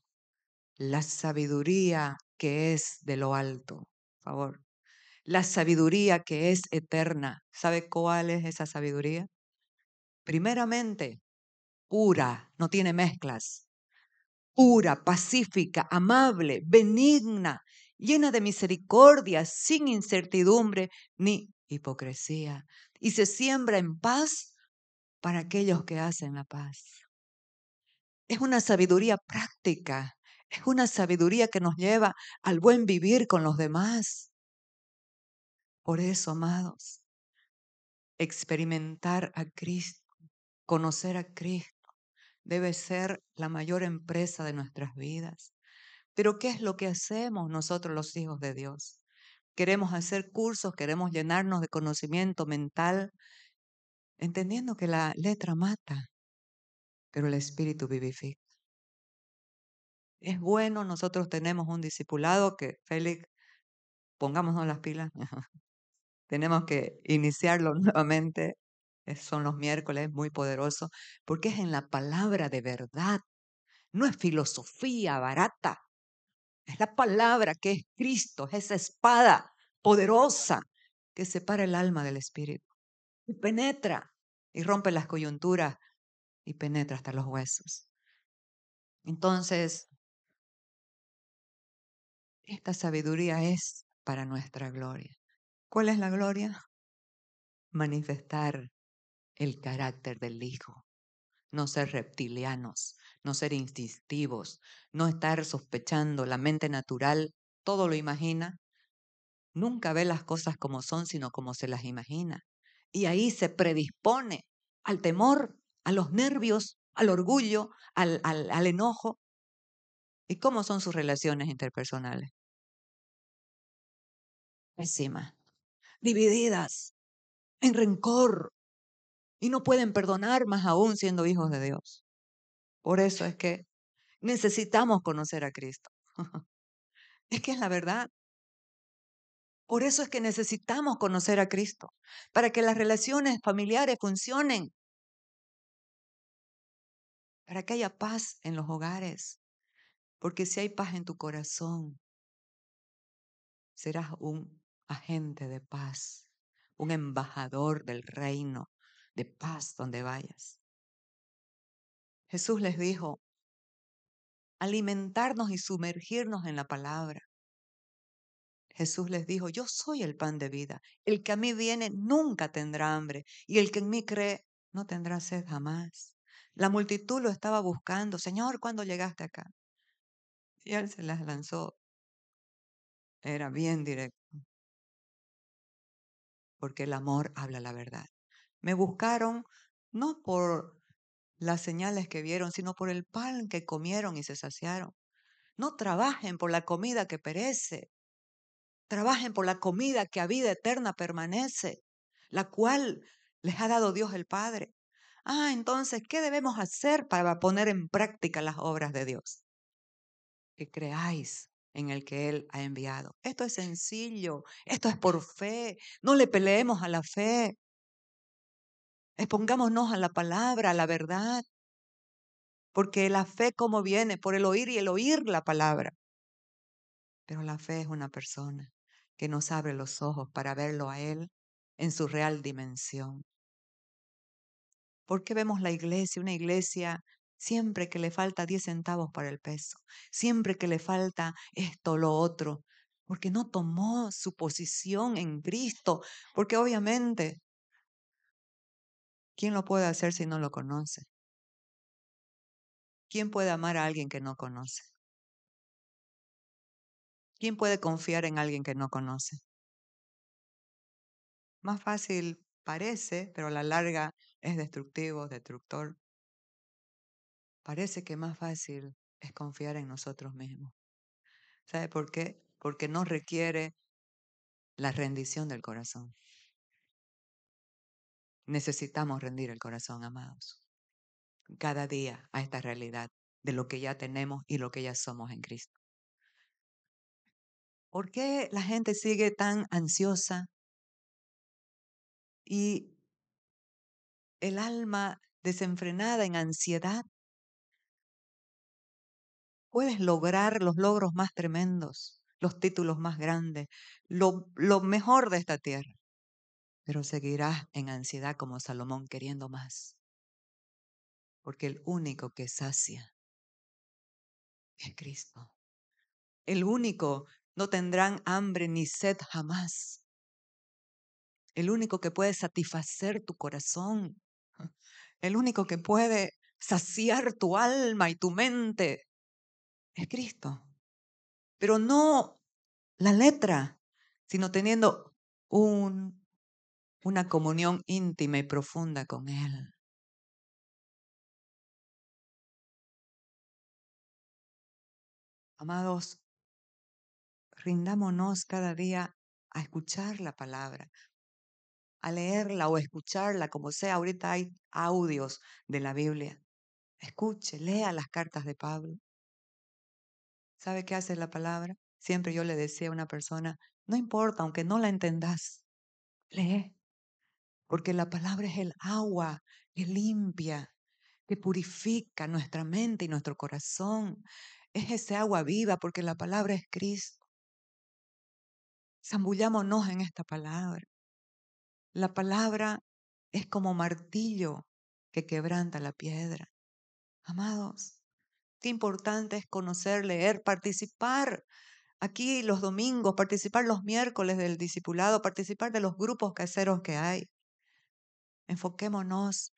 Speaker 1: la sabiduría que es de lo alto, por favor, la sabiduría que es eterna, ¿sabe cuál es esa sabiduría? Primeramente, pura, no tiene mezclas. Pura, pacífica, amable, benigna, llena de misericordia, sin incertidumbre ni hipocresía, y se siembra en paz para aquellos que hacen la paz. Es una sabiduría práctica, es una sabiduría que nos lleva al buen vivir con los demás. Por eso, amados, experimentar a Cristo, conocer a Cristo, debe ser la mayor empresa de nuestras vidas. Pero ¿qué es lo que hacemos nosotros los hijos de Dios? Queremos hacer cursos, queremos llenarnos de conocimiento mental, entendiendo que la letra mata, pero el espíritu vivifica. Es bueno, nosotros tenemos un discipulado que, Félix, pongámonos las pilas, tenemos que iniciarlo nuevamente. Son los miércoles, muy poderoso, porque es en la palabra de verdad, no es filosofía barata. Es la palabra que es Cristo, es esa espada poderosa que separa el alma del espíritu y penetra y rompe las coyunturas y penetra hasta los huesos. Entonces, esta sabiduría es para nuestra gloria. ¿Cuál es la gloria? Manifestar el carácter del Hijo, no ser reptilianos, no ser instintivos, no estar sospechando. La mente natural todo lo imagina. Nunca ve las cosas como son, sino como se las imagina. Y ahí se predispone al temor, a los nervios, al orgullo, al enojo. ¿Y cómo son sus relaciones interpersonales? Pésimas, divididas, en rencor. Y no pueden perdonar más aún siendo hijos de Dios. Por eso es que necesitamos conocer a Cristo. Es que es la verdad. Por eso es que necesitamos conocer a Cristo, para que las relaciones familiares funcionen, para que haya paz en los hogares. Porque si hay paz en tu corazón, serás un agente de paz, un embajador del reino de paz donde vayas. Jesús les dijo, alimentarnos y sumergirnos en la palabra. Jesús les dijo, yo soy el pan de vida. El que a mí viene nunca tendrá hambre y el que en mí cree no tendrá sed jamás. La multitud lo estaba buscando. Señor, ¿cuándo llegaste acá? Y él se las lanzó. Era bien directo, porque el amor habla la verdad. Me buscaron no por las señales que vieron, sino por el pan que comieron y se saciaron. No trabajen por la comida que perece, trabajen por la comida que a vida eterna permanece, la cual les ha dado Dios el Padre. Entonces, ¿qué debemos hacer para poner en práctica las obras de Dios? Que creáis en el que Él ha enviado. Esto es sencillo, esto es por fe. No le peleemos a la fe. Expongámonos a la palabra, a la verdad. Porque la fe, ¿cómo viene? Por el oír y el oír la palabra. Pero la fe es una persona que nos abre los ojos para verlo a Él en su real dimensión. ¿Por qué vemos la iglesia, una iglesia siempre que le falta 10 centavos para el peso? Siempre que le falta esto o lo otro. Porque no tomó su posición en Cristo. Porque obviamente, ¿quién lo puede hacer si no lo conoce? ¿Quién puede amar a alguien que no conoce? ¿Quién puede confiar en alguien que no conoce? Más fácil parece, pero a la larga es destructivo, destructor. Parece que más fácil es confiar en nosotros mismos. ¿Sabe por qué? Porque no requiere la rendición del corazón. Necesitamos rendir el corazón, amados, cada día a esta realidad de lo que ya tenemos y lo que ya somos en Cristo. ¿Por qué la gente sigue tan ansiosa y el alma desenfrenada en ansiedad? Puedes lograr los logros más tremendos, los títulos más grandes, lo mejor de esta tierra, pero seguirás en ansiedad como Salomón queriendo más, porque el único que sacia es Cristo. El único, no tendrán hambre ni sed jamás. El único que puede satisfacer tu corazón. El único que puede saciar tu alma y tu mente es Cristo. Pero no la letra, sino teniendo una comunión íntima y profunda con Él. Amados, rindámonos cada día a escuchar la palabra, a leerla o escucharla, como sea. Ahorita hay audios de la Biblia. Escuche, lea las cartas de Pablo. ¿Sabe qué hace la palabra? Siempre yo le decía a una persona, no importa, aunque no la entendás, lee, porque la palabra es el agua que limpia, que purifica nuestra mente y nuestro corazón. Es ese agua viva, porque la palabra es Cristo. Zambullámonos en esta palabra. La palabra es como martillo que quebranta la piedra. Amados, qué importante es conocer, leer, participar aquí los domingos, participar los miércoles del discipulado, participar de los grupos caseros que hay. Enfoquémonos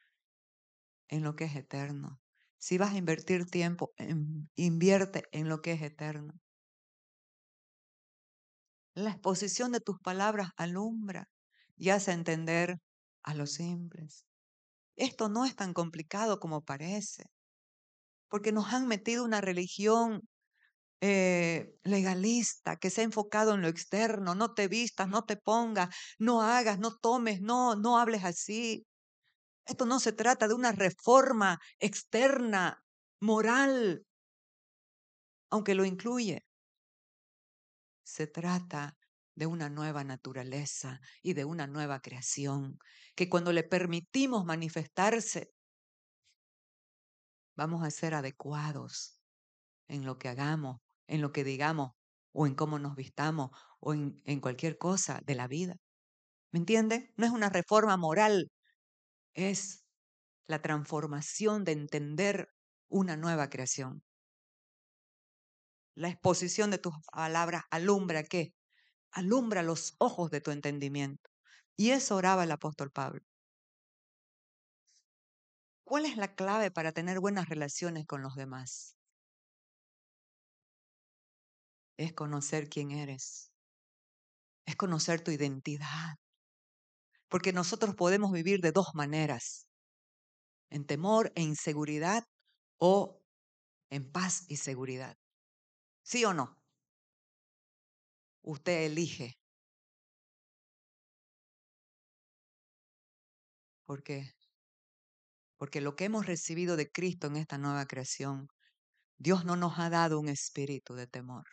Speaker 1: en lo que es eterno. Si vas a invertir tiempo, invierte en lo que es eterno. La exposición de tus palabras alumbra y hace entender a los simples. Esto no es tan complicado como parece, porque nos han metido una religión legalista que se ha enfocado en lo externo. No te vistas, no te pongas, no hagas, no tomes, no hables así. Esto no se trata de una reforma externa, moral, aunque lo incluye. Se trata de una nueva naturaleza y de una nueva creación, que cuando le permitimos manifestarse, vamos a ser adecuados en lo que hagamos, en lo que digamos, o en cómo nos vistamos, o en cualquier cosa de la vida. ¿Me entiende? No es una reforma moral, es la transformación de entender una nueva creación. La exposición de tus palabras alumbra ¿qué? Alumbra los ojos de tu entendimiento. Y eso oraba el apóstol Pablo. ¿Cuál es la clave para tener buenas relaciones con los demás? Es conocer quién eres. Es conocer tu identidad. Porque nosotros podemos vivir de dos maneras. En temor e inseguridad o en paz y seguridad. ¿Sí o no? Usted elige. ¿Por qué? Porque lo que hemos recibido de Cristo en esta nueva creación, Dios no nos ha dado un espíritu de temor.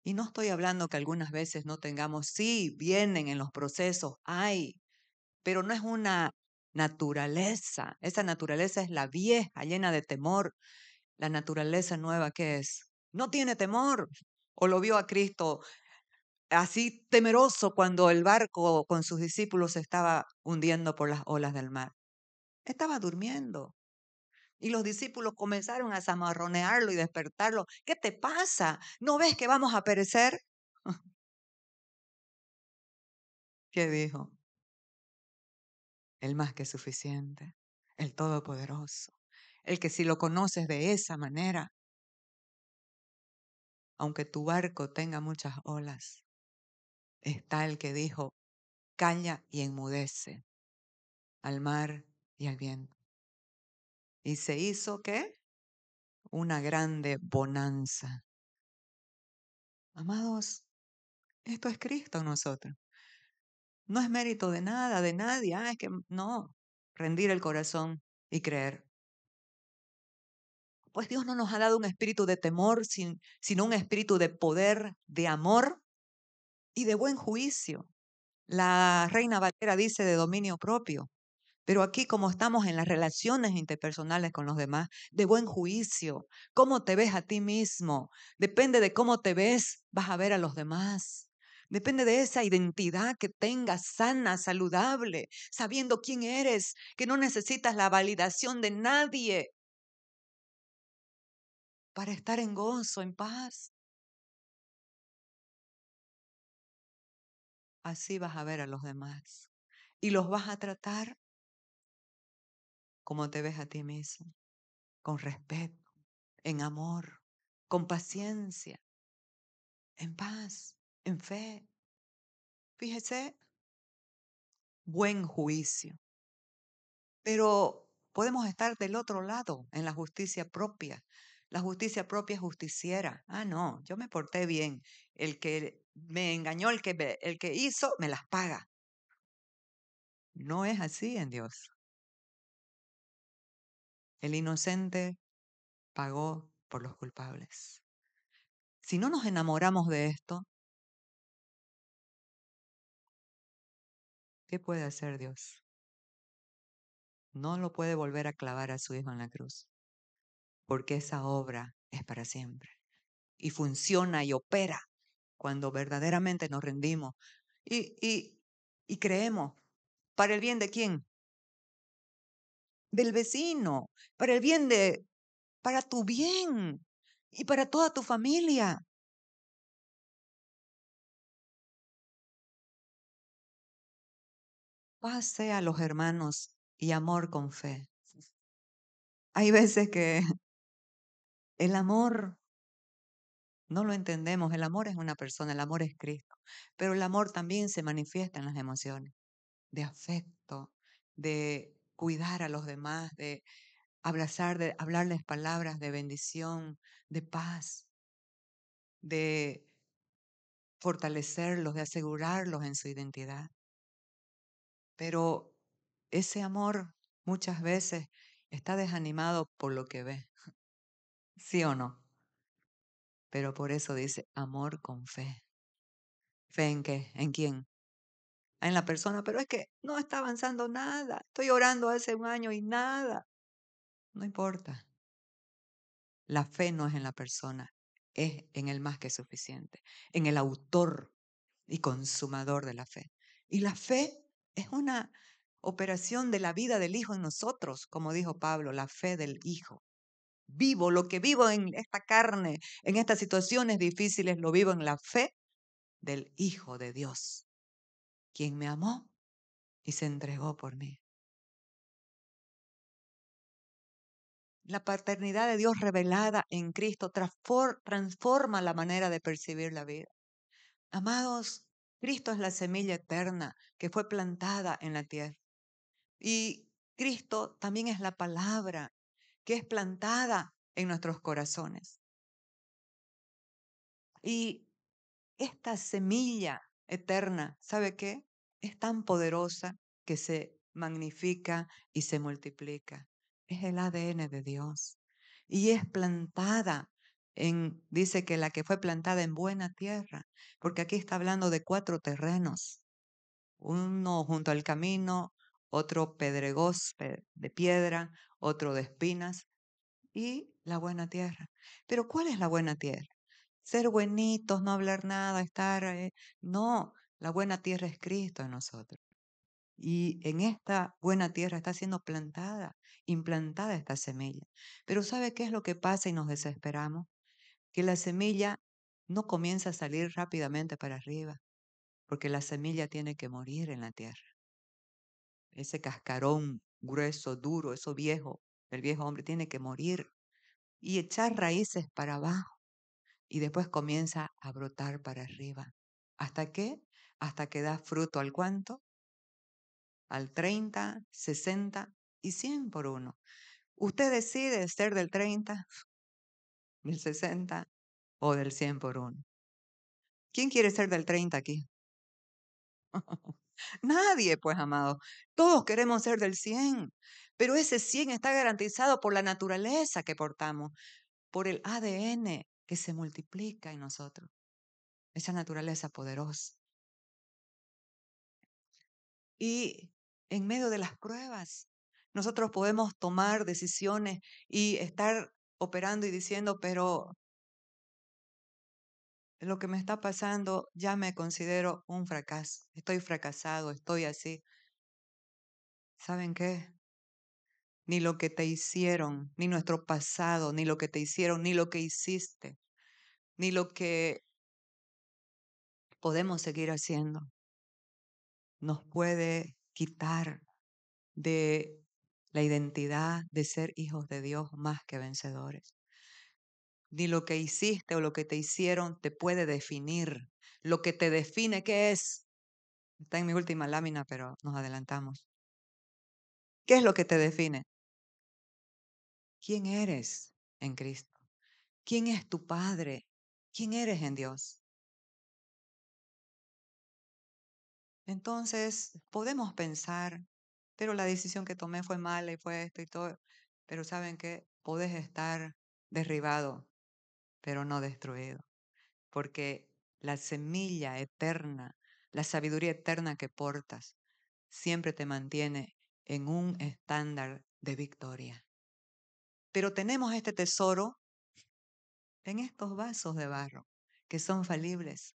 Speaker 1: Y no estoy hablando que algunas veces no tengamos, sí, vienen en los procesos, hay, pero no es una naturaleza. Esa naturaleza es la vieja, llena de temor. La naturaleza nueva, ¿qué es? No tiene temor. o lo vio a Cristo así temeroso cuando el barco con sus discípulos se estaba hundiendo por las olas del mar. Estaba durmiendo. Y los discípulos comenzaron a zamarronearlo y despertarlo. ¿Qué te pasa? ¿No ves que vamos a perecer? ¿Qué dijo? El más que suficiente, el todopoderoso, el que si lo conoces de esa manera, aunque tu barco tenga muchas olas, está el que dijo, calla y enmudece al mar y al viento. ¿Y se hizo qué? Una grande bonanza. Amados, esto es Cristo en nosotros. No es mérito de nada, de nadie. Es que no. Rendir el corazón y creer. Pues Dios no nos ha dado un espíritu de temor, sino un espíritu de poder, de amor y de buen juicio. La Reina Valera dice de dominio propio. Pero aquí, como estamos en las relaciones interpersonales con los demás, de buen juicio, cómo te ves a ti mismo, depende de cómo te ves, vas a ver a los demás. Depende de esa identidad que tengas sana, saludable, sabiendo quién eres, que no necesitas la validación de nadie para estar en gozo, en paz. Así vas a ver a los demás y los vas a tratar como te ves a ti mismo, con respeto, en amor, con paciencia, en paz, en fe. Fíjese, buen juicio. Pero podemos estar del otro lado, en la justicia propia. La justicia propia es justiciera. Ah, no, yo me porté bien. El que me engañó, el que hizo, me las paga. No es así en Dios. El inocente pagó por los culpables. Si no nos enamoramos de esto, ¿qué puede hacer Dios? No lo puede volver a clavar a su hijo en la cruz, porque esa obra es para siempre y funciona y opera cuando verdaderamente nos rendimos y, y, y creemos. ¿Para el bien de quién? Del vecino, para el bien de, para tu bien y para toda tu familia. Paz sea a los hermanos y amor con fe. Hay veces que el amor no lo entendemos. El amor es una persona, el amor es Cristo. Pero el amor también se manifiesta en las emociones de afecto, de cuidar a los demás, de abrazar, de hablarles palabras de bendición, de paz, de fortalecerlos, de asegurarlos en su identidad. Pero ese amor muchas veces está desanimado por lo que ve, ¿sí o no? Pero por eso dice amor con fe. ¿Fe en qué? ¿En quién? En la persona, pero es que no está avanzando nada. Estoy orando hace un año y nada. No importa. La fe no es en la persona, es en el más que suficiente, en el autor y consumador de la fe. Y la fe es una operación de la vida del Hijo en nosotros, como dijo Pablo, la fe del Hijo. Vivo lo que vivo en esta carne, en estas situaciones difíciles, lo vivo en la fe del Hijo de Dios, quien me amó y se entregó por mí. La paternidad de Dios revelada en Cristo transforma la manera de percibir la vida. Amados, Cristo es la semilla eterna que fue plantada en la tierra. Y Cristo también es la palabra que es plantada en nuestros corazones. Y esta semilla eterna, ¿sabe qué? Es tan poderosa que se magnifica y se multiplica. Es el ADN de Dios. Y es plantada dice que la que fue plantada en buena tierra, porque aquí está hablando de 4 terrenos. Uno junto al camino, otro pedregoso de piedra, otro de espinas y la buena tierra. Pero ¿cuál es la buena tierra? ser buenitos, no hablar nada, estar... no, la buena tierra es Cristo en nosotros. Y en esta buena tierra está siendo plantada, implantada esta semilla. Pero ¿sabe qué es lo que pasa y nos desesperamos? Que la semilla no comienza a salir rápidamente para arriba, porque la semilla tiene que morir en la tierra. Ese cascarón grueso, duro, eso viejo, el viejo hombre tiene que morir y echar raíces para abajo y después comienza a brotar para arriba. ¿Hasta qué? Hasta que da fruto al cuánto, al 30, 60 y 100 por uno. Usted decide ser del 30, del 60 o del 100 por uno. ¿Quién quiere ser del 30 aquí? Nadie, pues, amado. Todos queremos ser del 100, pero ese 100 está garantizado por la naturaleza que portamos, por el ADN que se multiplica en nosotros, esa naturaleza poderosa. Y en medio de las pruebas, nosotros podemos tomar decisiones y estar operando y diciendo, pero lo que me está pasando ya me considero un fracaso. Estoy fracasado, estoy así. ¿Saben qué? Ni lo que te hicieron, ni nuestro pasado, ni lo que te hicieron, ni lo que hiciste, ni lo que podemos seguir haciendo, nos puede quitar de la identidad de ser hijos de Dios más que vencedores. Ni lo que hiciste o lo que te hicieron te puede definir. Lo que te define, ¿qué es? Está en mi última lámina, pero nos adelantamos. ¿Qué es lo que te define? ¿Quién eres en Cristo? ¿Quién es tu Padre? ¿Quién eres en Dios? Entonces, podemos pensar, pero la decisión que tomé fue mala y fue esto y todo. Pero ¿saben qué? Podés estar derribado, pero no destruido. Porque la semilla eterna, la sabiduría eterna que portas, siempre te mantiene en un estándar de victoria. Pero tenemos este tesoro en estos vasos de barro, que son falibles.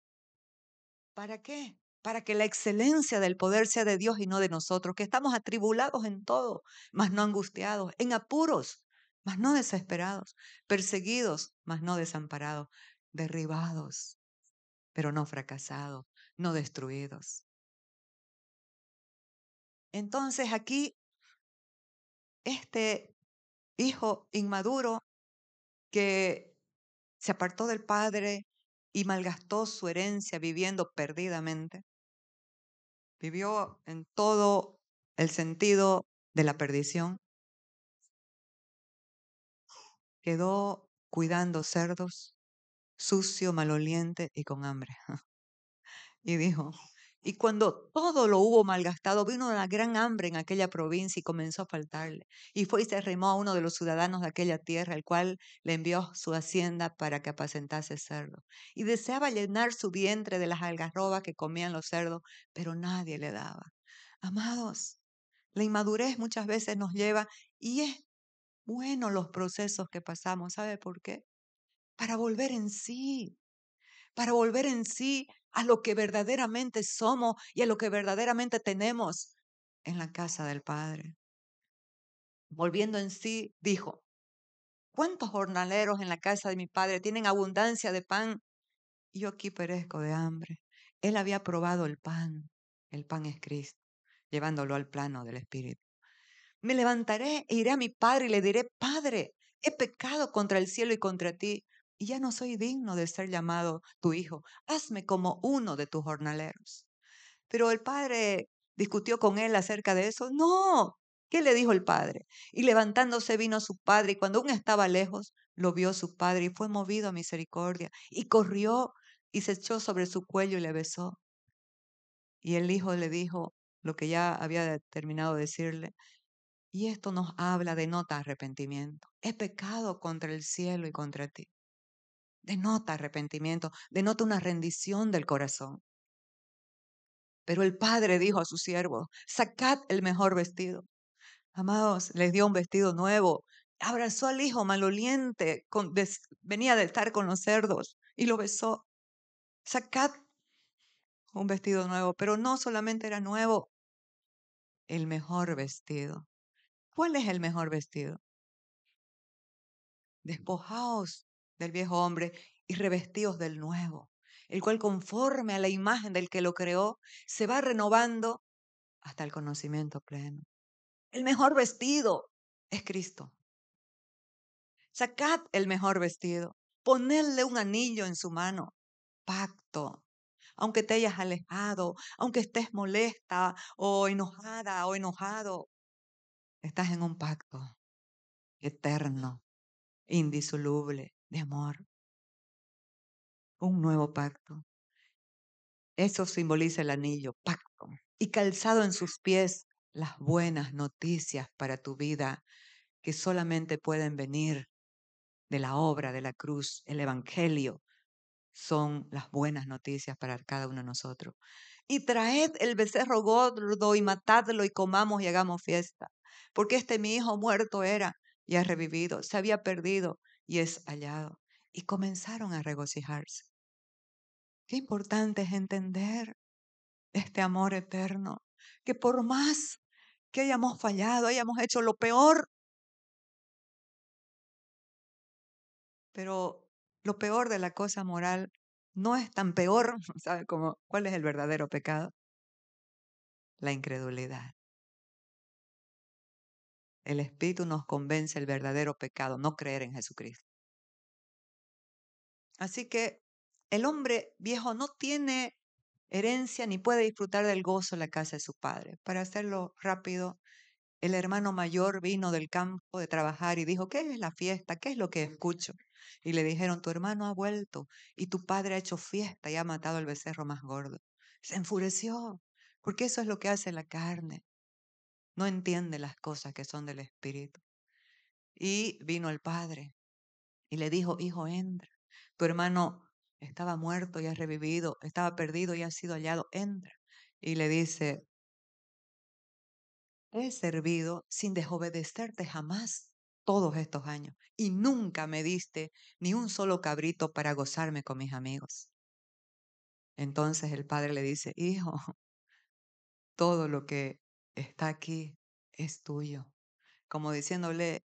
Speaker 1: ¿Para qué? Para que la excelencia del poder sea de Dios y no de nosotros, que estamos atribulados en todo, mas no angustiados, en apuros, mas no desesperados, perseguidos, mas no desamparados, derribados, pero no fracasados, no destruidos. Entonces aquí, este hijo inmaduro que se apartó del padre y malgastó su herencia viviendo perdidamente, vivió en todo el sentido de la perdición, quedó cuidando cerdos, sucio, maloliente y con hambre. Y dijo, y cuando todo lo hubo malgastado, vino una gran hambre en aquella provincia y comenzó a faltarle. Y fue y se arrimó a uno de los ciudadanos de aquella tierra, el cual le envió su hacienda para que apacentase cerdos. Y deseaba llenar su vientre de las algarrobas que comían los cerdos, pero nadie le daba. Amados, la inmadurez muchas veces nos lleva, y es bueno los procesos que pasamos. ¿Sabe por qué? Para volver en sí, para volver en sí a lo que verdaderamente somos y a lo que verdaderamente tenemos en la casa del Padre. Volviendo en sí, dijo, ¿cuántos jornaleros en la casa de mi padre tienen abundancia de pan? Y yo aquí perezco de hambre. Él había probado el pan es Cristo, llevándolo al plano del Espíritu. Me levantaré e iré a mi padre y le diré, Padre, he pecado contra el cielo y contra ti, y ya no soy digno de ser llamado tu hijo. Hazme como uno de tus jornaleros. Pero el padre discutió con él acerca de eso. No, ¿qué le dijo el padre? Y levantándose vino su padre, y cuando aún estaba lejos, lo vio su padre y fue movido a misericordia, y corrió y se echó sobre su cuello y le besó. Y el hijo le dijo lo que ya había terminado de decirle. Y esto nos habla, denota arrepentimiento. He pecado contra el cielo y contra ti. Denota arrepentimiento, denota una rendición del corazón. Pero el padre dijo a sus siervos, sacad el mejor vestido. Amados, les dio un vestido nuevo. Abrazó al hijo maloliente, venía de estar con los cerdos y lo besó. Sacad un vestido nuevo, pero no solamente era nuevo, el mejor vestido. ¿Cuál es el mejor vestido? Despojaos del viejo hombre y revestíos del nuevo, el cual conforme a la imagen del que lo creó, se va renovando hasta el conocimiento pleno. El mejor vestido es Cristo. Sacad el mejor vestido, ponedle un anillo en su mano, pacto. Aunque te hayas alejado, aunque estés molesta o enojada o enojado, estás en un pacto eterno, indisoluble de amor, un nuevo pacto. Eso simboliza el anillo, pacto. Y calzado en sus pies las buenas noticias para tu vida que solamente pueden venir de la obra de la cruz, el evangelio. Son las buenas noticias para cada uno de nosotros. Y traed el becerro gordo y matadlo y comamos y hagamos fiesta. Porque este mi hijo muerto era y ha revivido, se había perdido y es hallado. Y comenzaron a regocijarse. Qué importante es entender este amor eterno, que por más que hayamos fallado, hayamos hecho lo peor, pero lo peor de la cosa moral no es tan peor, ¿sabe cómo? ¿Cuál es el verdadero pecado? La incredulidad. El Espíritu nos convence el verdadero pecado, no creer en Jesucristo. Así que el hombre viejo no tiene herencia ni puede disfrutar del gozo en la casa de su padre. Para hacerlo rápido, el hermano mayor vino del campo de trabajar y dijo, ¿qué es la fiesta? ¿Qué es lo que escucho? Y le dijeron, tu hermano ha vuelto y tu padre ha hecho fiesta y ha matado al becerro más gordo. Se enfureció, porque eso es lo que hace la carne. No entiende las cosas que son del Espíritu. Y vino el padre y le dijo, hijo, entra. Tu hermano estaba muerto y ha revivido, estaba perdido y ha sido hallado, entra. Y le dice, he servido sin desobedecerte jamás todos estos años y nunca me diste ni un solo cabrito para gozarme con mis amigos. Entonces el padre le dice, hijo, todo lo que está aquí es tuyo. Como diciéndole,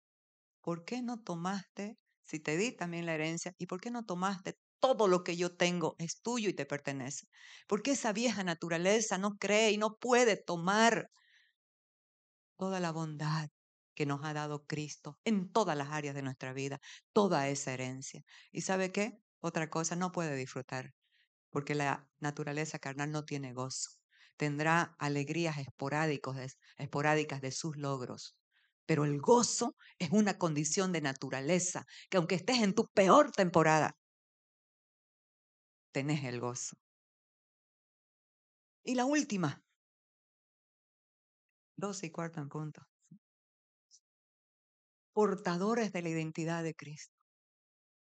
Speaker 1: ¿por qué no tomaste, si te di también la herencia, y por qué no tomaste todo lo que yo tengo es tuyo y te pertenece? Porque esa vieja naturaleza no cree y no puede tomar toda la bondad que nos ha dado Cristo en todas las áreas de nuestra vida, toda esa herencia. ¿Y sabe qué? Otra cosa, no puede disfrutar, porque la naturaleza carnal no tiene gozo. Tendrá alegrías esporádicas de sus logros. Pero el gozo es una condición de naturaleza, que aunque estés en tu peor temporada, tenés el gozo. Y la última, 12:15 en punto. Portadores de la identidad de Cristo.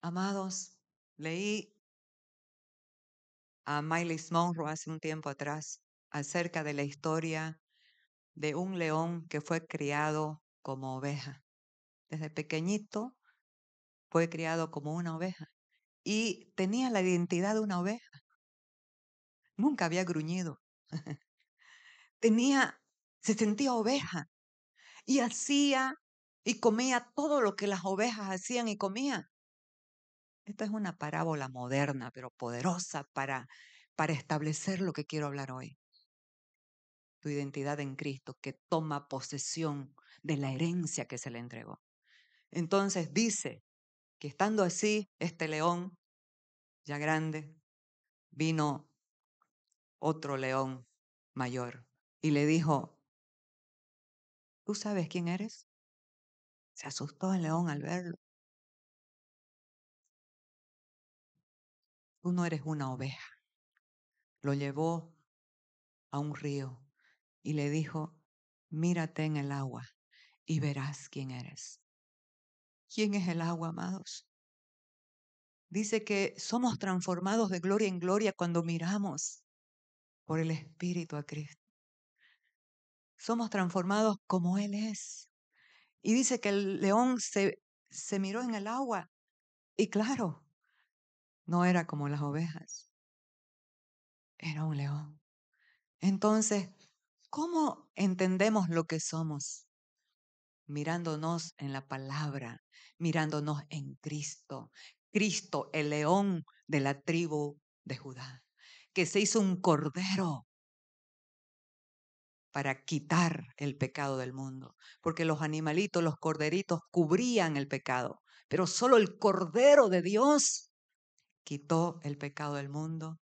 Speaker 1: Amados, leí a Miley Monroe hace un tiempo atrás acerca de la historia de un león que fue criado como oveja. Desde pequeñito fue criado como una oveja y tenía la identidad de una oveja. Nunca había gruñido. Se sentía oveja y hacía y comía todo lo que las ovejas hacían y comía. Esta es una parábola moderna, pero poderosa para establecer lo que quiero hablar hoy. Tu identidad en Cristo, que toma posesión de la herencia que se le entregó. Entonces dice que estando así, este león, ya grande, vino otro león mayor y le dijo, ¿tú sabes quién eres? Se asustó el león al verlo. Tú no eres una oveja. Lo llevó a un río y le dijo, mírate en el agua y verás quién eres. ¿Quién es el agua, amados? Dice que somos transformados de gloria en gloria cuando miramos por el Espíritu a Cristo. Somos transformados como Él es. Y dice que el león se miró en el agua y claro, No era como las ovejas, era un león. Entonces, ¿cómo entendemos lo que somos? Mirándonos en la palabra, mirándonos en Cristo. Cristo, el león de la tribu de Judá, que se hizo un cordero para quitar el pecado del mundo, porque los animalitos, los corderitos cubrían el pecado, pero solo el Cordero de Dios quitó el pecado del mundo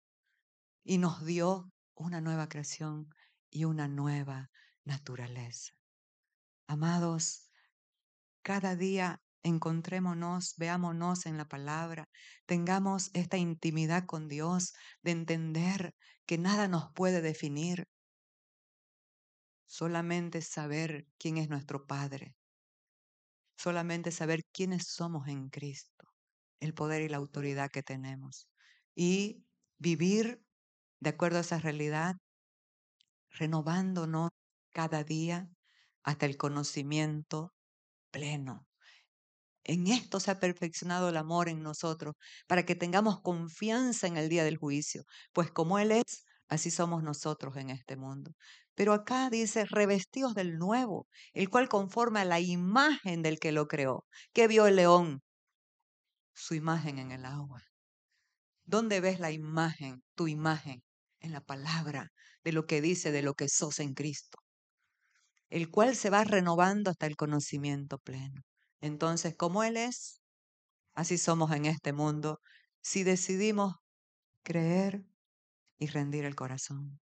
Speaker 1: y nos dio una nueva creación y una nueva naturaleza. Amados, cada día encontrémonos, veámonos en la palabra, tengamos esta intimidad con Dios de entender que nada nos puede definir, solamente saber quién es nuestro Padre, solamente saber quiénes somos en Cristo, el poder y la autoridad que tenemos y vivir de acuerdo a esa realidad, renovándonos cada día hasta el conocimiento pleno. En esto se ha perfeccionado el amor en nosotros, para que tengamos confianza en el día del juicio, pues como Él es, así somos nosotros en este mundo. Pero acá dice, revestidos del nuevo, el cual conforma la imagen del que lo creó. ¿Qué vio el león? Su imagen en el agua. ¿Dónde ves la imagen, tu imagen? En la palabra, de lo que dice, de lo que sos en Cristo, el cual se va renovando hasta el conocimiento pleno. Entonces, como Él es, así somos en este mundo si decidimos creer y rendir el corazón.